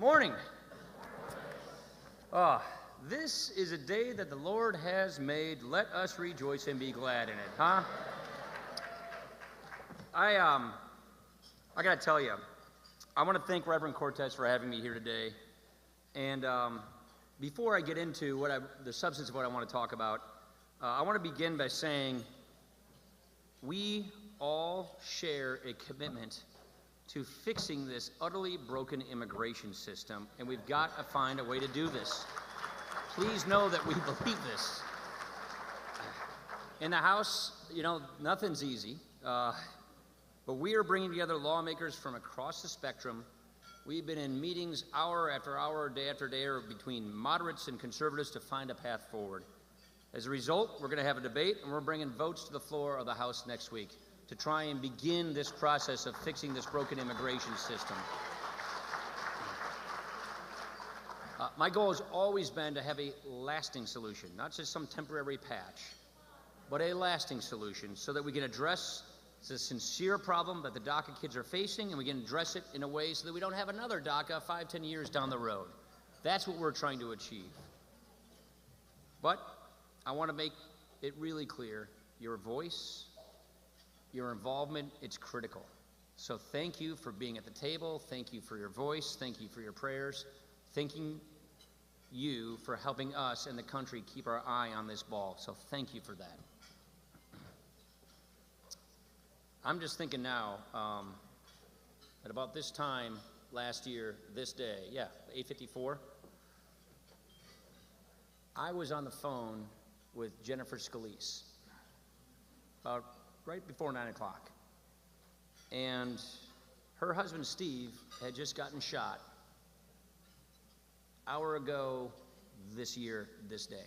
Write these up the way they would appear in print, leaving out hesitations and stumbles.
Morning. This is a day that the Lord has made. Let us rejoice and be glad in it, huh? I got to tell you, I want to thank Reverend Cortez for having me here today. And before I get into the substance of what I want to talk about, I want to begin by saying we all share a commitment to fixing this utterly broken immigration system, and we've got to find a way to do this. Please know that we believe this. In the House, nothing's easy, but we are bringing together lawmakers from across the spectrum. We've been in meetings hour after hour, day after day, between moderates and conservatives to find a path forward. As a result, we're going to have a debate, and we're bringing votes to the floor of the House next week to try and begin this process of fixing this broken immigration system. My goal has always been to have a lasting solution, not just some temporary patch, but a lasting solution so that we can address the sincere problem that the DACA kids are facing, and we can address it in a way so that we don't have another DACA 5-10 years down the road. That's what we're trying to achieve. But I want to make it really clear, your voice, your involvement, it's critical. So thank you for being at the table. Thank you for your voice. Thank you for your prayers. Thanking you for helping us and the country keep our eye on this ball. So thank you for that. I'm just thinking now, at about this time last year, this day, 8:54, I was on the phone with Jennifer Scalise about right before 9 o'clock. And her husband, Steve, had just gotten shot an hour ago this year, this day,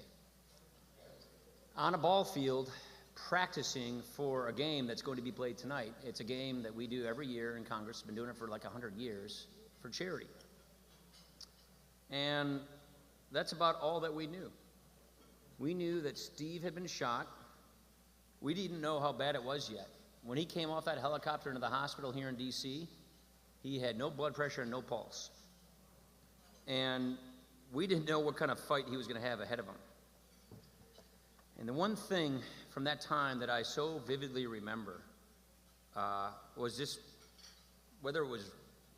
on a ball field practicing for a game that's going to be played tonight. It's a game that we do every year in Congress. Been doing it for like 100 years for charity. And that's about all that we knew. We knew that Steve had been shot. We didn't know how bad it was yet. When he came off that helicopter into the hospital here in D.C., he had no blood pressure and no pulse. And we didn't know what kind of fight he was going to have ahead of him. And the one thing from that time that I so vividly remember was just, whether it was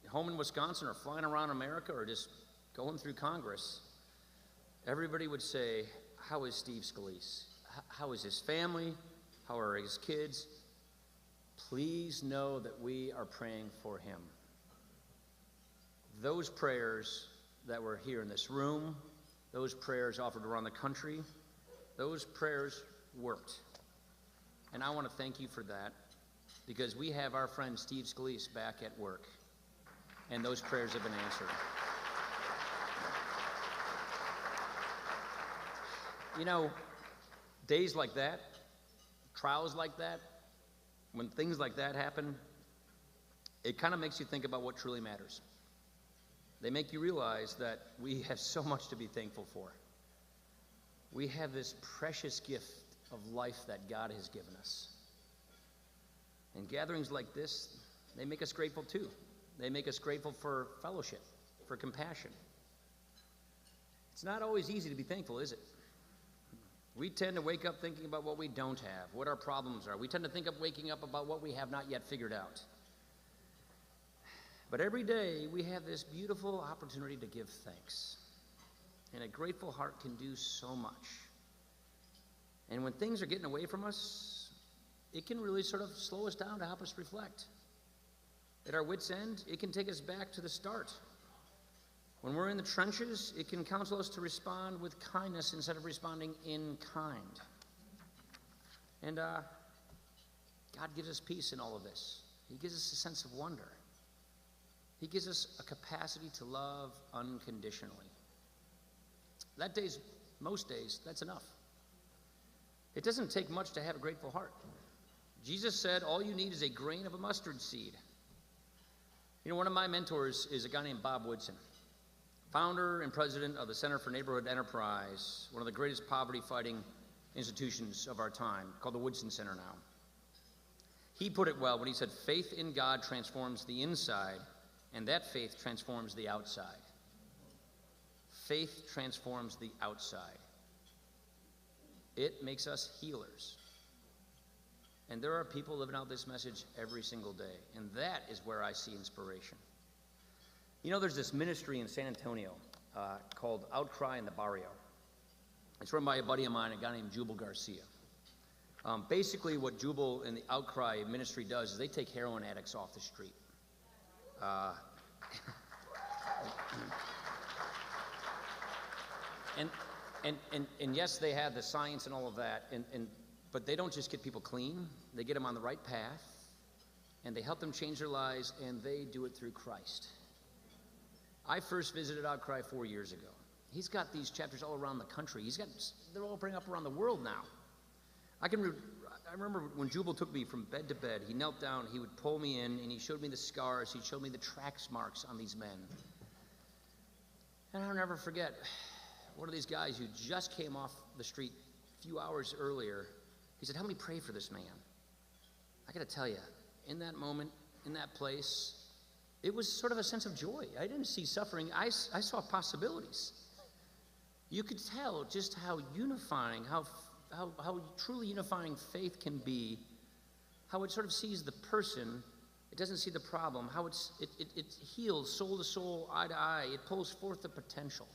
home in Wisconsin or flying around America or just going through Congress, everybody would say, how is Steve Scalise? How is his family? How are his kids? Please know that we are praying for him. Those prayers that were here in this room, those prayers offered around the country, those prayers worked. And I want to thank you for that, because we have our friend Steve Scalise back at work, and those prayers have been answered. Days like that, trials like that, when things like that happen, it kind of makes you think about what truly matters. They make you realize that we have so much to be thankful for. We have this precious gift of life that God has given us. And gatherings like this, they make us grateful too. They make us grateful for fellowship, for compassion. It's not always easy to be thankful, is it? We tend to wake up thinking about what we don't have, what our problems are. We tend to think of waking up about what we have not yet figured out. But every day, we have this beautiful opportunity to give thanks. And a grateful heart can do so much. And when things are getting away from us, it can really sort of slow us down to help us reflect. At our wits' end, it can take us back to the start. When we're in the trenches, it can counsel us to respond with kindness instead of responding in kind. And God gives us peace in all of this. He gives us a sense of wonder. He gives us a capacity to love unconditionally. Most days, that's enough. It doesn't take much to have a grateful heart. Jesus said, all you need is a grain of a mustard seed. One of my mentors is a guy named Bob Woodson, founder and president of the Center for Neighborhood Enterprise, one of the greatest poverty-fighting institutions of our time, called the Woodson Center now. He put it well when he said, faith in God transforms the inside, and that faith transforms the outside. Faith transforms the outside. It makes us healers. And there are people living out this message every single day. And that is where I see inspiration. You know, there's this ministry in San Antonio called Outcry in the Barrio. It's run by a buddy of mine, a guy named Jubal Garcia. Basically, what Jubal and the Outcry ministry does is they take heroin addicts off the street. And yes, they have the science and all of that, but they don't just get people clean. They get them on the right path, and they help them change their lives, and they do it through Christ. I first visited Outcry 4 years ago. He's got these chapters all around the country. They're all bringing up around the world now. I remember when Jubal took me from bed to bed, he knelt down, he would pull me in, and he showed me the scars, he showed me the trax marks on these men. And I'll never forget, one of these guys who just came off the street a few hours earlier, he said, "Help me pray for this man." I got to tell you, in that moment, in that place, it was sort of a sense of joy. I didn't see suffering. I saw possibilities. You could tell just how unifying, how truly unifying faith can be, how it sort of sees the person. It doesn't see the problem, how it heals soul to soul, eye to eye. It pulls forth the potential.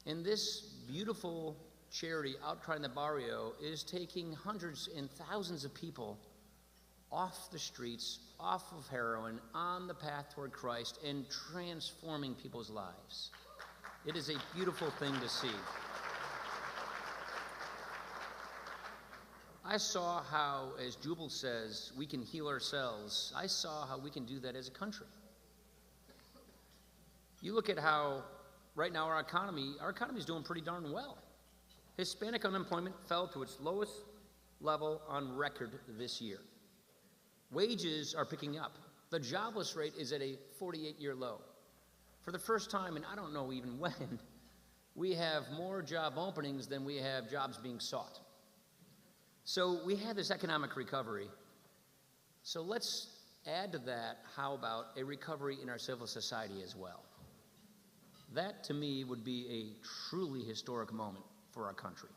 And this beautiful charity, Outcry in the Barrio, is taking hundreds and thousands of people off the streets, off of heroin, on the path toward Christ, and transforming people's lives. It is a beautiful thing to see. I saw how, as Jubal says, we can heal ourselves. I saw how we can do that as a country. You look at how, right now, our economy is doing pretty darn well. Hispanic unemployment fell to its lowest level on record this year. Wages are picking up. The jobless rate is at a 48-year low. For the first time, and I don't know even when, we have more job openings than we have jobs being sought. So we have this economic recovery. So let's add to that, how about a recovery in our civil society as well? That, to me, would be a truly historic moment for our country.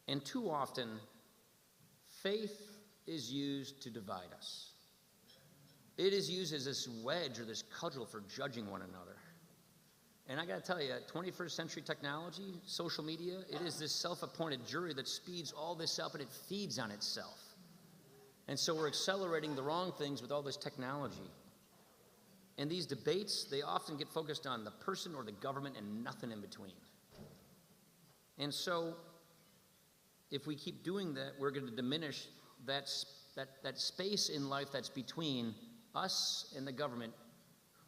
And too often, faith is used to divide us. It is used as this wedge or this cudgel for judging one another. And I got to tell you, 21st century technology, social media, it is this self-appointed jury that speeds all this up, and it feeds on itself. And so we're accelerating the wrong things with all this technology. And these debates, they often get focused on the person or the government and nothing in between. And so if we keep doing that, we're going to diminish that space in life that's between us and the government,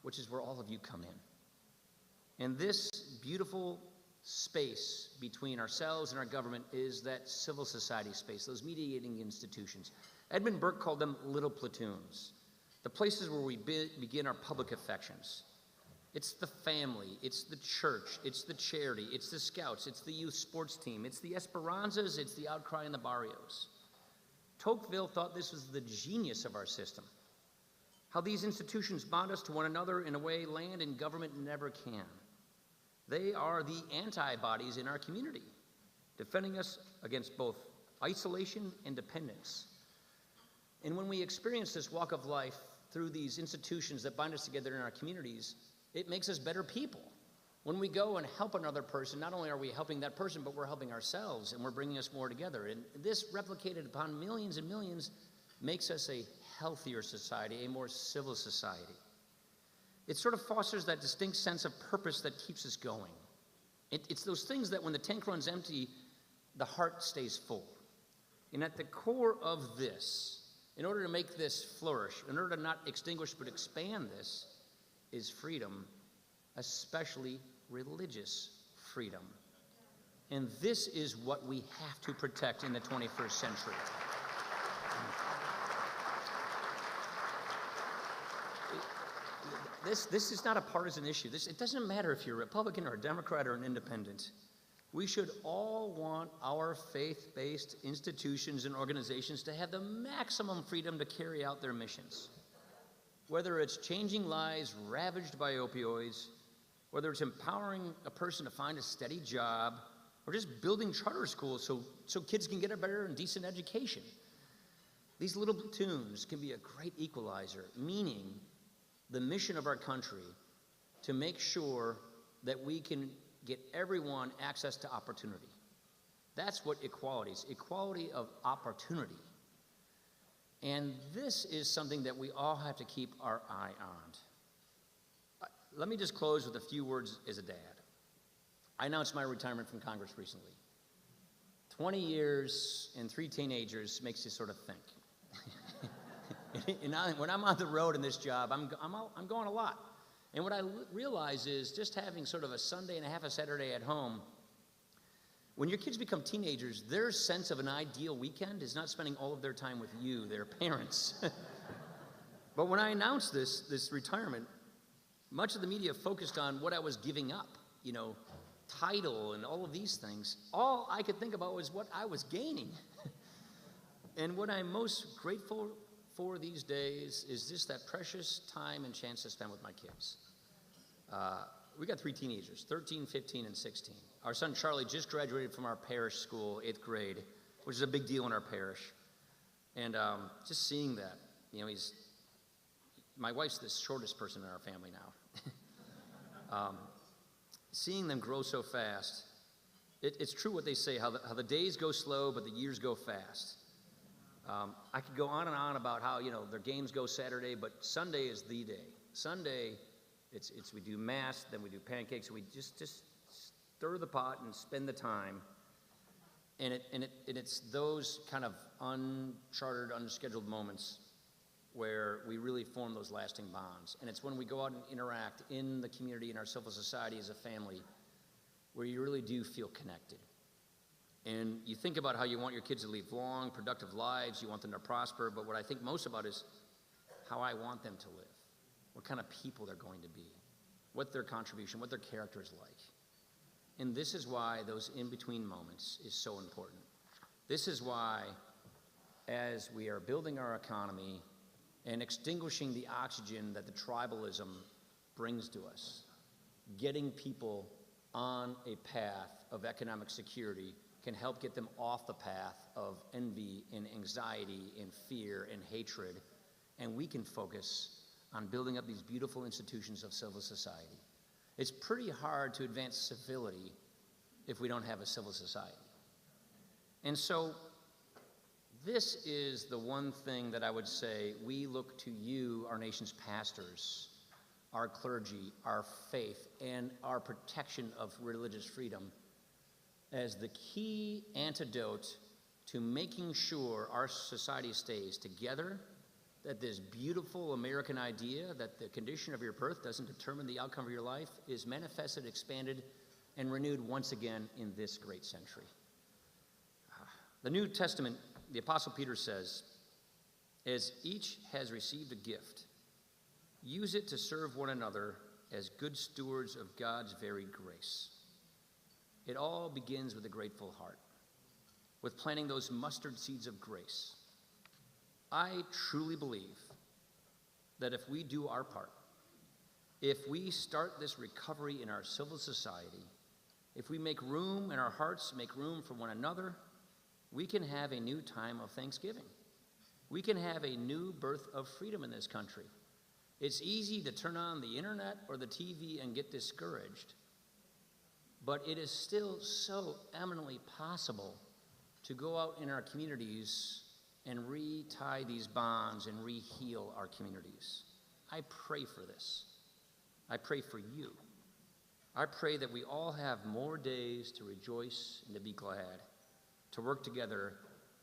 which is where all of you come in. And this beautiful space between ourselves and our government is that civil society space, those mediating institutions. Edmund Burke called them little platoons, the places where we begin our public affections. It's the family, it's the church, it's the charity, it's the scouts, it's the youth sports team, it's the Esperanzas, it's the Outcry in the Barrios. Tocqueville thought this was the genius of our system, how these institutions bond us to one another in a way land and government never can. They are the antibodies in our community, defending us against both isolation and dependence. And when we experience this walk of life through these institutions that bind us together in our communities, it makes us better people. When we go and help another person, not only are we helping that person, but we're helping ourselves, and we're bringing us more together. And this, replicated upon millions and millions, makes us a healthier society, a more civil society. It sort of fosters that distinct sense of purpose that keeps us going. It's those things that when the tank runs empty, the heart stays full. And at the core of this, in order to make this flourish, in order to not extinguish but expand this, is freedom, especially religious freedom. And this is what we have to protect in the 21st century. This is not a partisan issue. It doesn't matter if you're a Republican or a Democrat or an independent. We should all want our faith-based institutions and organizations to have the maximum freedom to carry out their missions. Whether it's changing lives ravaged by opioids, whether it's empowering a person to find a steady job or just building charter schools so kids can get a better and decent education. These little platoons can be a great equalizer, meaning the mission of our country to make sure that we can get everyone access to opportunity. That's what equality is, equality of opportunity. And this is something that we all have to keep our eye on. Let me just close with a few words as a dad. I announced my retirement from Congress recently. 20 years and 3 teenagers makes you sort of think. And when I'm on the road in this job, I'm going a lot. And what I realize is just having sort of a Sunday and a half a Saturday at home, when your kids become teenagers, their sense of an ideal weekend is not spending all of their time with you, their parents. But when I announced this retirement, much of the media focused on what I was giving up, title and all of these things. All I could think about was what I was gaining. And what I'm most grateful for these days is just that precious time and chance to spend with my kids. We got 3 teenagers, 13, 15, and 16. Our son Charlie just graduated from our parish school, 8th grade, which is a big deal in our parish. And just seeing that, my wife's the shortest person in our family now. Seeing them grow so fast, it's true what they say, how the days go slow, but the years go fast. I could go on and on about how, their games go Saturday, but Sunday is the day. Sunday, it's we do mass, then we do pancakes, we just stir the pot and spend the time. And it's those kind of uncharted, unscheduled moments where we really form those lasting bonds. And it's when we go out and interact in the community, in our civil society as a family, where you really do feel connected. And you think about how you want your kids to live long, productive lives, you want them to prosper, but what I think most about is how I want them to live, what kind of people they're going to be, what their contribution, what their character is like. And this is why those in-between moments is so important. This is why, as we are building our economy and extinguishing the oxygen that the tribalism brings to us, getting people on a path of economic security can help get them off the path of envy and anxiety and fear and hatred, and we can focus on building up these beautiful institutions of civil society. It's pretty hard to advance civility if we don't have a civil society. And so this is the one thing that I would say we look to you, our nation's pastors, our clergy, our faith, and our protection of religious freedom as the key antidote to making sure our society stays together, that this beautiful American idea that the condition of your birth doesn't determine the outcome of your life is manifested, expanded, and renewed once again in this great century. The New Testament, the Apostle Peter says, as each has received a gift, use it to serve one another as good stewards of God's very grace. It all begins with a grateful heart, with planting those mustard seeds of grace. I truly believe that if we do our part, if we start this recovery in our civil society, if we make room in our hearts, make room for one another, we can have a new time of thanksgiving. We can have a new birth of freedom in this country. It's easy to turn on the internet or the TV and get discouraged, but it is still so eminently possible to go out in our communities and re-tie these bonds and re-heal our communities. I pray for this. I pray for you. I pray that we all have more days to rejoice and to be glad, to work together,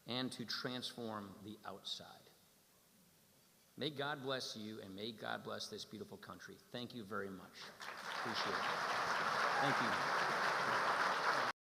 and to transform the outside. May God bless you, and may God bless this beautiful country. Thank you very much. Appreciate it. Thank you.